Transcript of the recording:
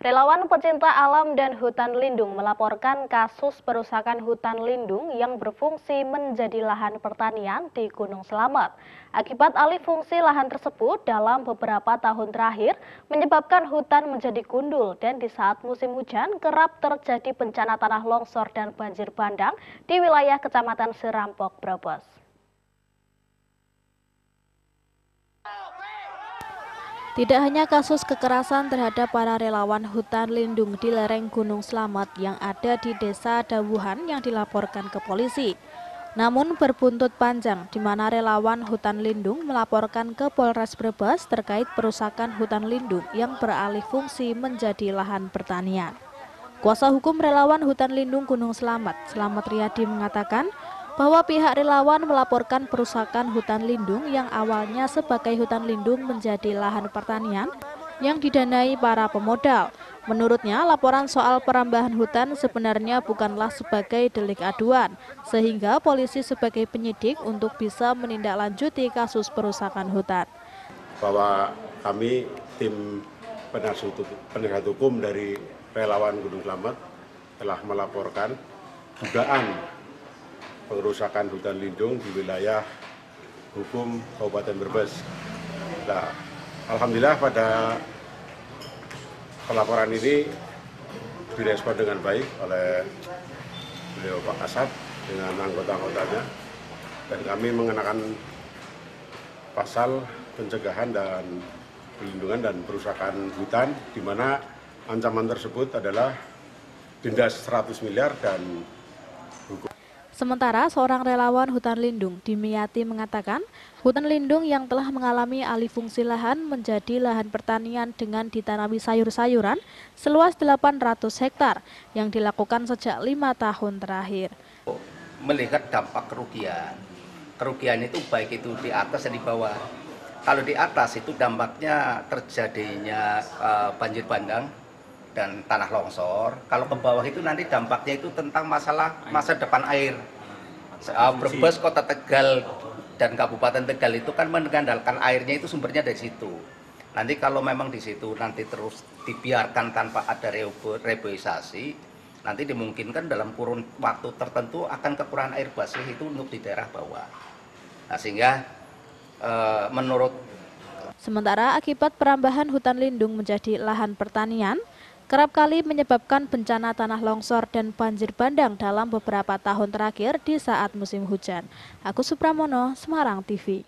Relawan pecinta alam dan hutan lindung melaporkan kasus perusakan hutan lindung yang berfungsi menjadi lahan pertanian di Gunung Slamet. Akibat alih fungsi lahan tersebut dalam beberapa tahun terakhir menyebabkan hutan menjadi gundul dan di saat musim hujan kerap terjadi bencana tanah longsor dan banjir bandang di wilayah Kecamatan Serampok, Brebes. Tidak hanya kasus kekerasan terhadap para relawan hutan lindung di lereng Gunung Slamet yang ada di Desa Dawuhan yang dilaporkan ke polisi. Namun berbuntut panjang di mana relawan hutan lindung melaporkan ke Polres Brebes terkait perusakan hutan lindung yang beralih fungsi menjadi lahan pertanian. Kuasa hukum relawan hutan lindung Gunung Slamet, Slamet Riyadi mengatakan bahwa pihak relawan melaporkan perusakan hutan lindung yang awalnya sebagai hutan lindung menjadi lahan pertanian yang didanai para pemodal. Menurutnya, laporan soal perambahan hutan sebenarnya bukanlah sebagai delik aduan, sehingga polisi sebagai penyidik untuk bisa menindaklanjuti kasus perusakan hutan. Bahwa kami tim penasihat hukum dari relawan Gunung Slamet telah melaporkan dugaan pengerusakan hutan lindung di wilayah hukum Kabupaten Brebes. Nah, alhamdulillah pada pelaporan ini direspon dengan baik oleh beliau Pak Kasat dengan anggota-anggotanya, dan kami mengenakan pasal pencegahan dan perlindungan dan perusakan hutan, di mana ancaman tersebut adalah denda 100 miliar dan hukum. Sementara seorang relawan hutan lindung, Dimyati, mengatakan hutan lindung yang telah mengalami alih fungsi lahan menjadi lahan pertanian dengan ditanami sayur-sayuran seluas 800 hektar yang dilakukan sejak 5 tahun terakhir. Melihat dampak kerugian itu baik itu di atas dan di bawah. Kalau di atas itu dampaknya terjadinya banjir bandang dan tanah longsor. Kalau ke bawah itu nanti dampaknya itu tentang masalah masa depan air. Brebes, Kota Tegal dan Kabupaten Tegal itu kan mengandalkan airnya itu sumbernya dari situ. Nanti kalau memang di situ nanti terus dibiarkan tanpa ada reboisasi, nanti dimungkinkan dalam kurun waktu tertentu akan kekurangan air bersih itu untuk di daerah bawah. Nah, sehingga Sementara akibat perambahan hutan lindung menjadi lahan pertanian, kerap kali menyebabkan bencana tanah longsor dan banjir bandang dalam beberapa tahun terakhir di saat musim hujan. Agus Supramono, Semarang TV.